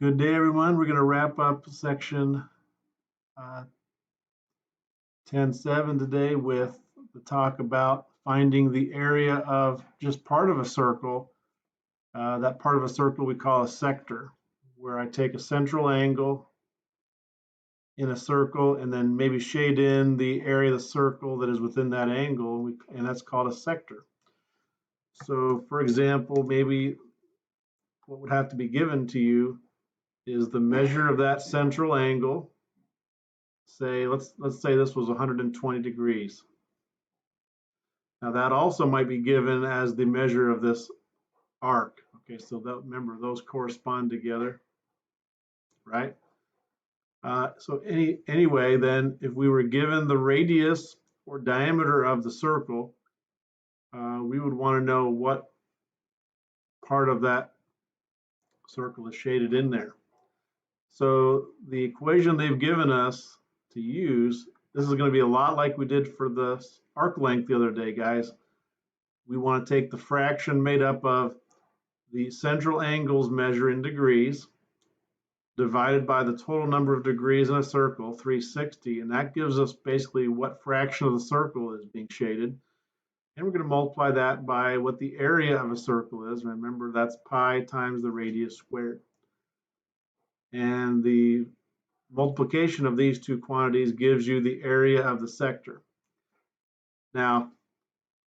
Good day, everyone. We're going to wrap up section 10.7 today with the talk about finding the area of just part of a circle. That part of a circle we call a sector, where I take a central angle in a circle and then maybe shade in the area of the circle that is within that angle, and that's called a sector. So, for example, maybe what would have to be given to you is the measure of that central angle. Say, let's say this was 120 degrees. Now that also might be given as the measure of this arc. Okay, so remember those correspond together, right? So anyway, then if we were given the radius or diameter of the circle, we would want to know what part of that circle is shaded in there. So the equation they've given us to use, this is going to be a lot like we did for the arc length the other day, guys. We want to take the fraction made up of the central angles measure in degrees divided by the total number of degrees in a circle, 360, and that gives us basically what fraction of the circle is being shaded. And we're going to multiply that by what the area of a circle is. Remember, that's pi times the radius squared. And the multiplication of these two quantities gives you the area of the sector. Now,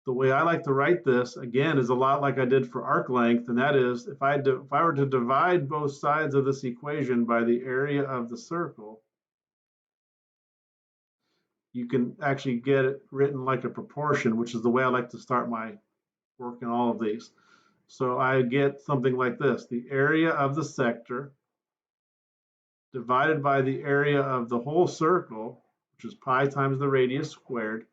the way I like to write this, again, is a lot like I did for arc length, and that is, if I were to divide both sides of this equation by the area of the circle, you can actually get it written like a proportion, which is the way I like to start my work in all of these. So I get something like this: the area of the sector divided by the area of the whole circle, which is pi times the radius squared,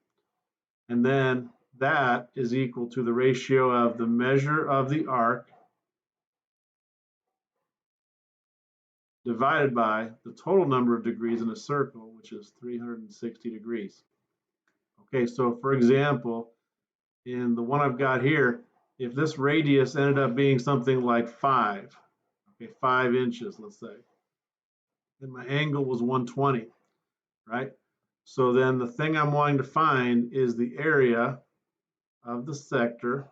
and then that is equal to the ratio of the measure of the arc divided by the total number of degrees in a circle, which is 360 degrees. Okay, so for example, in the one I've got here, if this radius ended up being something like 5, okay, 5 inches, let's say, then my angle was 120, right? So then the thing I'm wanting to find is the area of the sector,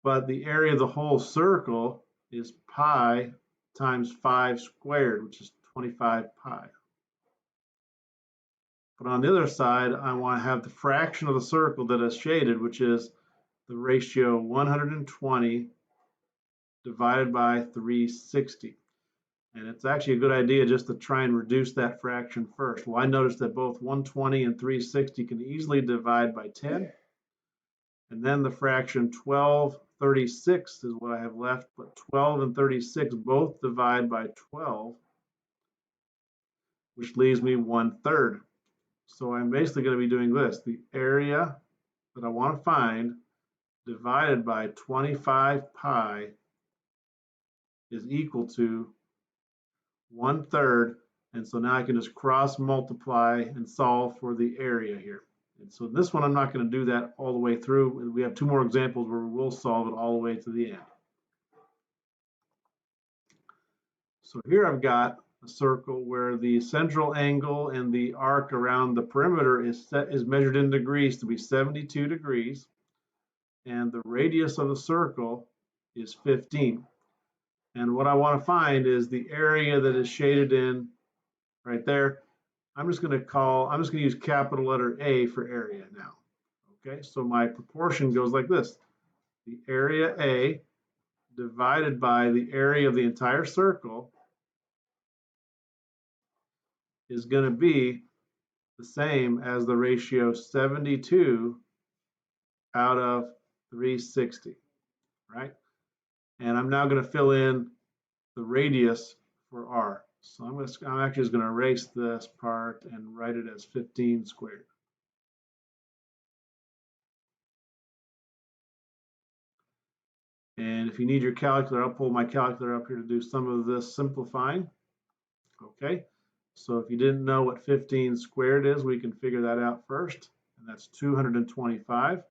but the area of the whole circle is pi times 5 squared, which is 25 pi. But on the other side, I want to have the fraction of the circle that is shaded, which is the ratio 120 divided by 360. And it's actually a good idea just to try and reduce that fraction first. Well, I noticed that both 120 and 360 can easily divide by 10. And then the fraction 12/36 is what I have left, but 12 and 36 both divide by 12, which leaves me 1/3. So I'm basically going to be doing this: the area that I want to find divided by 25 pi is equal to 1/3. And so now I can just cross multiply and solve for the area here. And so this one, I'm not going to do that all the way through. We have 2 more examples where we will solve it all the way to the end. So here I've got a circle where the central angle and the arc around the perimeter is measured in degrees to be 72 degrees. And the radius of the circle is 15. And what I want to find is the area that is shaded in right there. I'm just going to use capital letter A for area now. Okay, so my proportion goes like this: the area A divided by the area of the entire circle is going to be the same as the ratio 72 out of 360, right? And I'm now going to fill in the radius for R. So I'm actually just going to erase this part and write it as 15 squared. And if you need your calculator, I'll pull my calculator up here to do some of this simplifying. Okay, so if you didn't know what 15 squared is, we can figure that out first. And that's 225.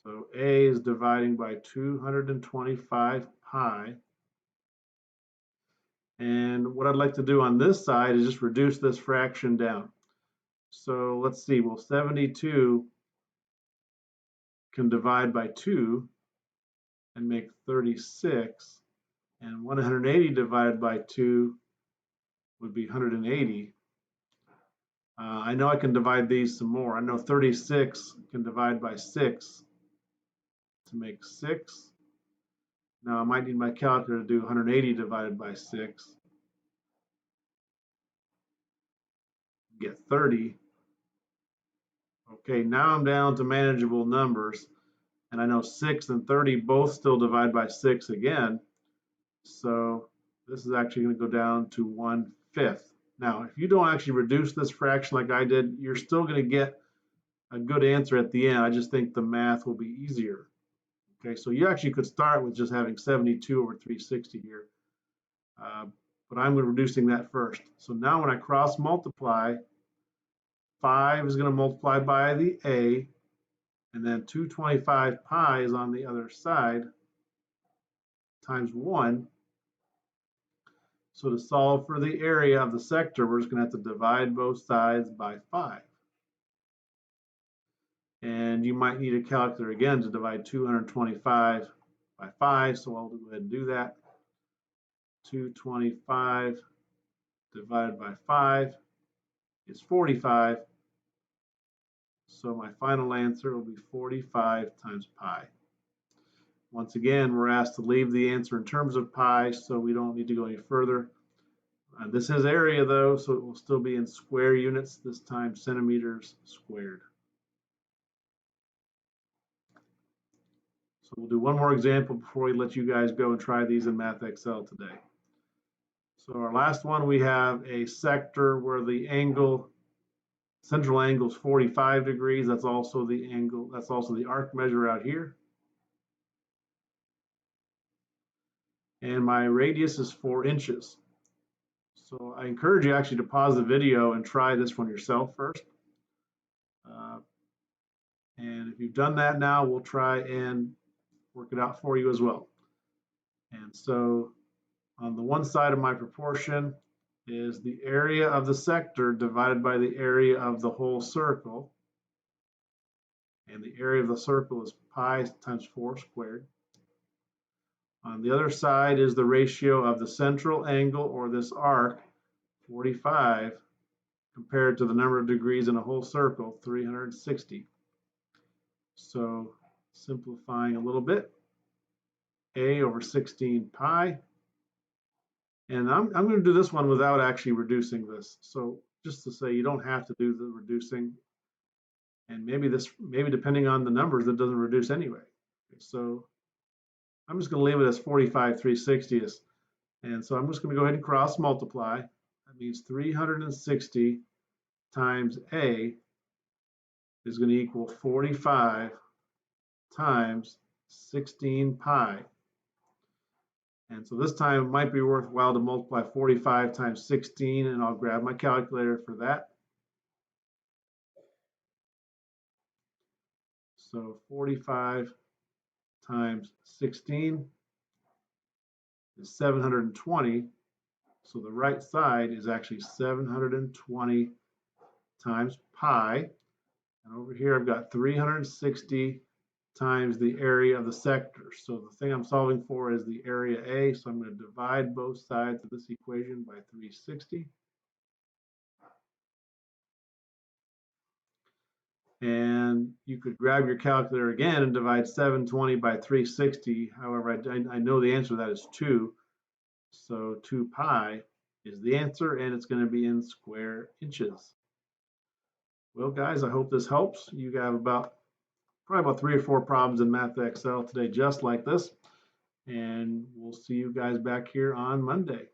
So A is dividing by 225 pi. And what I'd like to do on this side is just reduce this fraction down. So let's see, well, 72 can divide by 2 and make 36. And 180 divided by 2 would be 180. I know I can divide these some more. I know 36 can divide by 6 to make 6. Now I might need my calculator to do 180 divided by 6. Get 30. Okay, now I'm down to manageable numbers. And I know 6 and 30 both still divide by 6 again. So this is actually going to go down to 1/5. Now, if you don't actually reduce this fraction like I did, you're still going to get a good answer at the end. I just think the math will be easier. Okay, so you actually could start with just having 72 over 360 here. But I'm reducing that first. So now when I cross multiply, 5 is going to multiply by the A, and then 225 pi is on the other side, times 1. So to solve for the area of the sector, we're just going to have to divide both sides by 5. And you might need a calculator again to divide 225 by 5, so I'll go ahead and do that. 225 divided by 5 is 45. So my final answer will be 45 times pi. Once again, we're asked to leave the answer in terms of pi, so we don't need to go any further. This is area though, so it will still be in square units, this time centimeters squared. So we'll do one more example before we let you guys go and try these in MathXL today. So our last one, we have a sector where the angle, central angle is 45 degrees. That's also the angle, that's also the arc measure out here. And my radius is 4 inches. So I encourage you actually to pause the video and try this one yourself first. And if you've done that now, we'll try and work it out for you as well. And so on the one side of my proportion is the area of the sector divided by the area of the whole circle. And the area of the circle is pi times 4 squared. On the other side is the ratio of the central angle, or this arc, 45, compared to the number of degrees in a whole circle, 360. So simplifying a little bit, A over 16 pi. And I'm going to do this one without actually reducing this. So just to say, you don't have to do the reducing. And maybe depending on the numbers, it doesn't reduce anyway. Okay, so I'm just going to leave it as 45 360. And so I'm just going to go ahead and cross multiply. That means 360 times A is going to equal 45 times 16 pi. And so this time it might be worthwhile to multiply 45 times 16, and I'll grab my calculator for that. So 45 times 16 is 720. So the right side is actually 720 times pi. And over here I've got 360 times the area of the sector. So the thing I'm solving for is the area A. So I'm going to divide both sides of this equation by 360. And you could grab your calculator again and divide 720 by 360. However, I know the answer to that is 2. So 2 pi is the answer, and it's going to be in square inches. Well, guys, I hope this helps. You have probably about 3 or 4 problems in MathXL today just like this. And we'll see you guys back here on Monday.